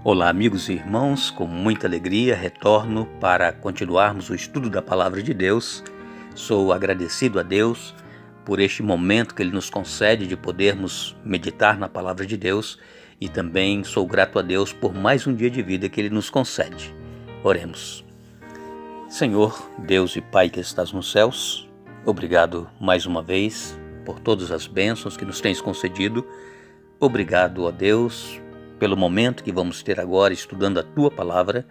Olá, amigos e irmãos, com muita alegria retorno para continuarmos o estudo da Palavra de Deus. Sou agradecido a Deus por este momento que Ele nos concede de podermos meditar na Palavra de Deus e também sou grato a Deus por mais um dia de vida que Ele nos concede. Oremos. Senhor, Deus e Pai que estás nos céus, obrigado mais uma vez por todas as bênçãos que nos tens concedido. Obrigado, ó Deus, pelo momento que vamos ter agora estudando a Tua Palavra,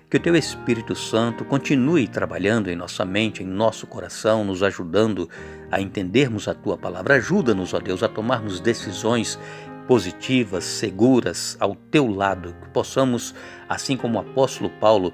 que o Teu Espírito Santo continue trabalhando em nossa mente, em nosso coração, nos ajudando a entendermos a Tua Palavra. Ajuda-nos, ó Deus, a tomarmos decisões positivas, seguras, ao Teu lado, que possamos, assim como o apóstolo Paulo,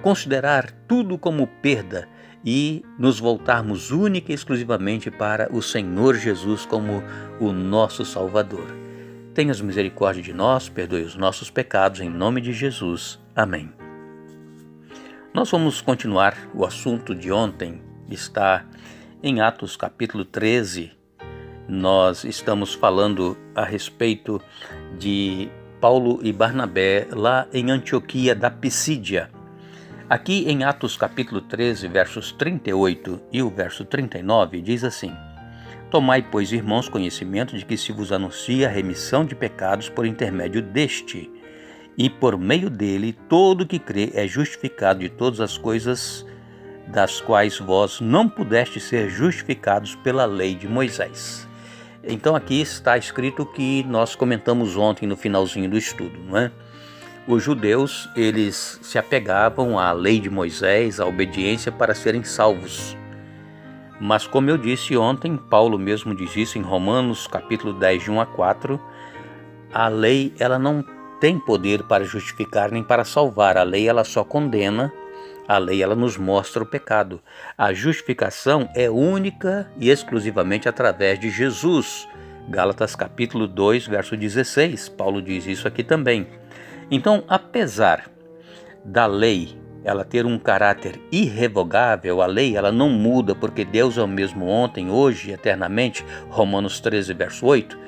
considerar tudo como perda e nos voltarmos única e exclusivamente para o Senhor Jesus como o nosso Salvador. Tenhas misericórdia de nós, perdoe os nossos pecados, em nome de Jesus. Amém. Nós vamos continuar o assunto de ontem, está em Atos capítulo 13. Nós estamos falando a respeito de Paulo e Barnabé lá em Antioquia da Pisídia. Aqui em Atos capítulo 13, versos 38 e o verso 39, diz assim: Tomai, pois, irmãos, conhecimento de que se vos anuncia a remissão de pecados por intermédio deste, e por meio dele todo que crê é justificado de todas as coisas das quais vós não pudestes ser justificados pela lei de Moisés. Então aqui está escrito o que nós comentamos ontem no finalzinho do estudo, não é? Os judeus, eles se apegavam à lei de Moisés, à obediência para serem salvos. Mas como eu disse ontem, Paulo mesmo diz isso em Romanos capítulo 10, de 1 a 4, a lei ela não tem poder para justificar nem para salvar, a lei ela só condena, a lei ela nos mostra o pecado. A justificação é única e exclusivamente através de Jesus. Gálatas capítulo 2, verso 16, Paulo diz isso aqui também. Então, apesar da lei ela ter um caráter irrevogável, a lei ela não muda, porque Deus é o mesmo ontem, hoje e eternamente, Romanos 13, verso 8,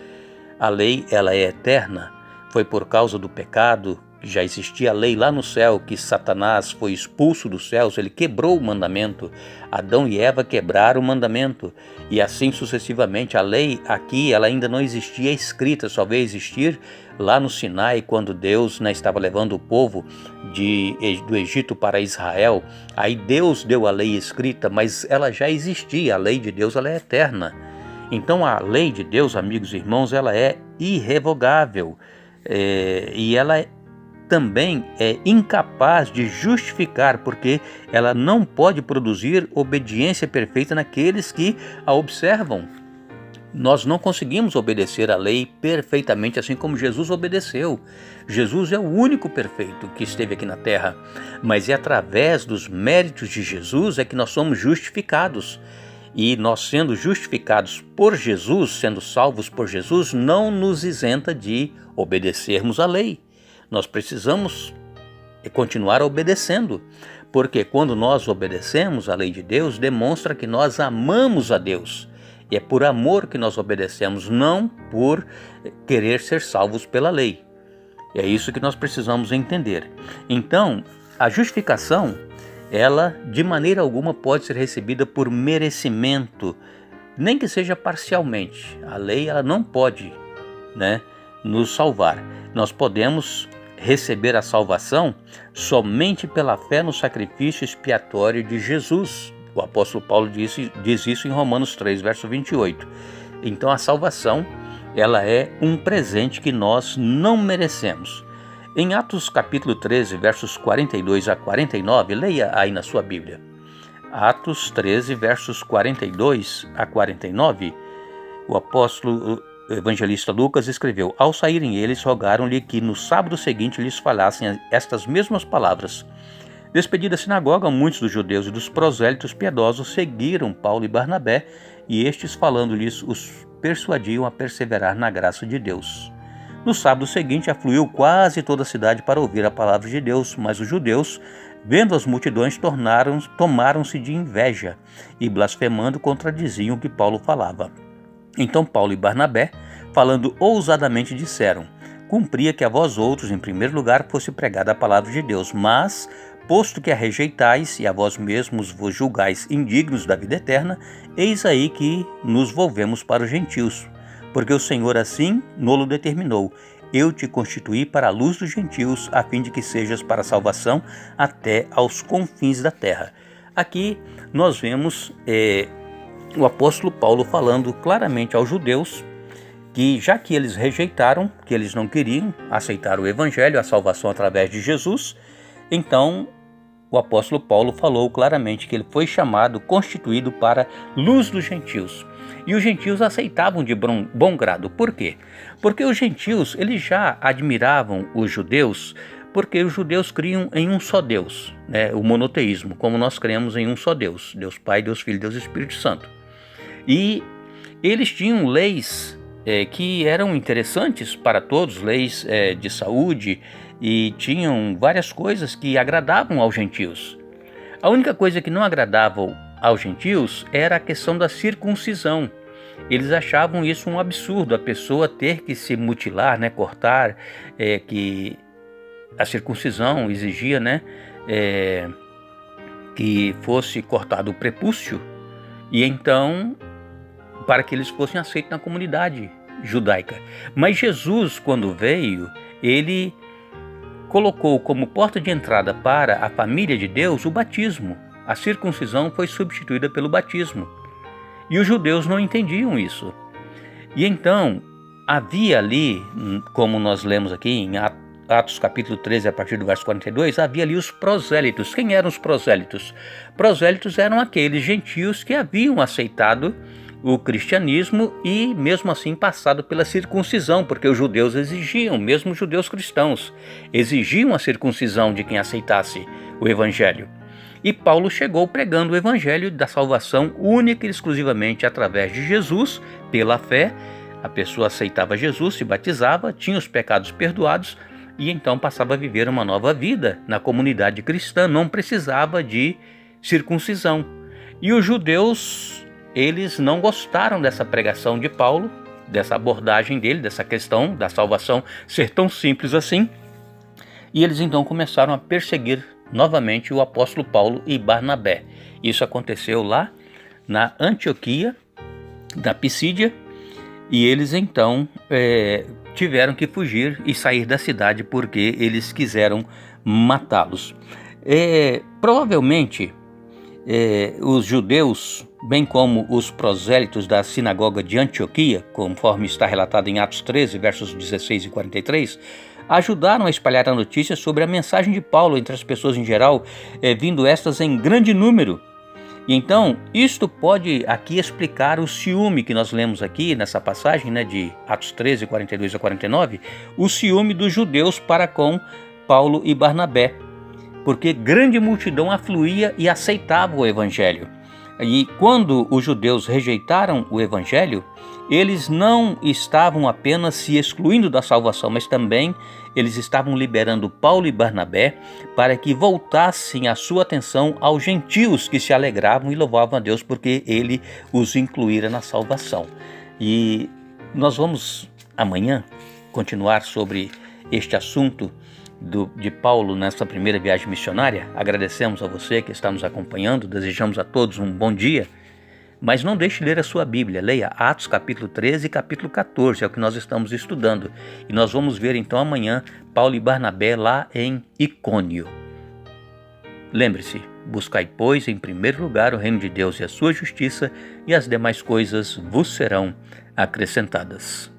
a lei ela é eterna, foi por causa do pecado, que já existia a lei lá no céu, que Satanás foi expulso dos céus, ele quebrou o mandamento, Adão e Eva quebraram o mandamento, e assim sucessivamente. A lei aqui ela ainda não existia escrita, só veio existir lá no Sinai, quando Deus estava levando o povo do Egito para Israel. Aí Deus deu a lei escrita, mas ela já existia, a lei de Deus ela é eterna. Então a lei de Deus, amigos e irmãos, ela é irrevogável, e ela também é incapaz de justificar, porque ela não pode produzir obediência perfeita naqueles que a observam. Nós não conseguimos obedecer a lei perfeitamente assim como Jesus obedeceu. Jesus é o único perfeito que esteve aqui na terra, mas é através dos méritos de Jesus é que nós somos justificados. E nós sendo justificados por Jesus, sendo salvos por Jesus, não nos isenta de obedecermos a lei. Nós precisamos continuar obedecendo, porque quando nós obedecemos a lei de Deus, demonstra que nós amamos a Deus. E é por amor que nós obedecemos, não por querer ser salvos pela lei. É isso que nós precisamos entender. Então, a justificação, ela de maneira alguma pode ser recebida por merecimento, nem que seja parcialmente. A lei ela não pode, nos salvar. Nós podemos receber a salvação somente pela fé no sacrifício expiatório de Jesus. O apóstolo Paulo diz isso em Romanos 3, verso 28. Então a salvação ela é um presente que nós não merecemos. Em Atos capítulo 13, versos 42 a 49, leia aí na sua Bíblia. Atos 13, versos 42 a 49, o apóstolo evangelista Lucas escreveu: Ao saírem eles, rogaram-lhe que no sábado seguinte lhes falassem estas mesmas palavras. Despedida a sinagoga, muitos dos judeus e dos prosélitos piedosos seguiram Paulo e Barnabé, e estes, falando-lhes, os persuadiam a perseverar na graça de Deus. No sábado seguinte, afluiu quase toda a cidade para ouvir a palavra de Deus, mas os judeus, vendo as multidões, tomaram-se de inveja e, blasfemando, contradiziam o que Paulo falava. Então Paulo e Barnabé, falando ousadamente, disseram: cumpria que a vós outros, em primeiro lugar, fosse pregada a palavra de Deus. Mas, posto que a rejeitais e a vós mesmos vos julgais indignos da vida eterna, eis aí que nos volvemos para os gentios. Porque o Senhor assim nolo determinou: eu te constituí para a luz dos gentios, a fim de que sejas para a salvação até aos confins da terra. Aqui nós vemos o apóstolo Paulo falando claramente aos judeus que, já que eles rejeitaram, que eles não queriam aceitar o evangelho, a salvação através de Jesus, então o apóstolo Paulo falou claramente que ele foi chamado, constituído para luz dos gentios. E os gentios aceitavam de bom grado. Por quê? Porque os gentios eles já admiravam os judeus, porque os judeus criam em um só Deus, né? O monoteísmo, como nós cremos em um só Deus, Deus Pai, Deus Filho, Deus Espírito Santo. E eles tinham leis que eram interessantes para todos, leis de saúde, e tinham várias coisas que agradavam aos gentios. A única coisa que não agradava aos gentios era a questão da circuncisão. Eles achavam isso um absurdo, a pessoa ter que se mutilar, né, cortar, que a circuncisão exigia, né, que fosse cortado o prepúcio, e então para que eles fossem aceitos na comunidade judaica. Mas Jesus, quando veio, ele colocou como porta de entrada para a família de Deus o batismo. A circuncisão foi substituída pelo batismo. E os judeus não entendiam isso. E então, havia ali, como nós lemos aqui em Atos capítulo 13, a partir do verso 42, havia ali os prosélitos. Quem eram os prosélitos? Prosélitos eram aqueles gentios que haviam aceitado o cristianismo e mesmo assim passado pela circuncisão, porque os judeus exigiam, mesmo os judeus cristãos, exigiam a circuncisão de quem aceitasse o evangelho. E Paulo chegou pregando o evangelho da salvação única e exclusivamente através de Jesus, pela fé. A pessoa aceitava Jesus, se batizava, tinha os pecados perdoados e então passava a viver uma nova vida na comunidade cristã, não precisava de circuncisão. E os judeus, eles não gostaram dessa pregação de Paulo, dessa abordagem dele, dessa questão da salvação ser tão simples assim. E eles então começaram a perseguir novamente o apóstolo Paulo e Barnabé. Isso aconteceu lá na Antioquia, da Pisídia, e eles então tiveram que fugir e sair da cidade porque eles quiseram matá-los. Provavelmente os judeus, bem como os prosélitos da sinagoga de Antioquia, conforme está relatado em Atos 13, versos 16 e 43, ajudaram a espalhar a notícia sobre a mensagem de Paulo entre as pessoas em geral, vindo estas em grande número. E então, isto pode aqui explicar o ciúme que nós lemos aqui nessa passagem, né, de Atos 13, 42 a 49, o ciúme dos judeus para com Paulo e Barnabé, porque grande multidão afluía e aceitava o evangelho. E quando os judeus rejeitaram o evangelho, eles não estavam apenas se excluindo da salvação, mas também eles estavam liberando Paulo e Barnabé para que voltassem a sua atenção aos gentios que se alegravam e louvavam a Deus porque ele os incluíra na salvação. E nós vamos amanhã continuar sobre este assunto de Paulo nessa primeira viagem missionária. Agradecemos a você que está nos acompanhando, desejamos a todos um bom dia, mas não deixe de ler a sua Bíblia, leia Atos capítulo 13 e capítulo 14, é o que nós estamos estudando, e nós vamos ver então amanhã Paulo e Barnabé lá em Icônio. Lembre-se, buscai pois em primeiro lugar o reino de Deus e a sua justiça, e as demais coisas vos serão acrescentadas.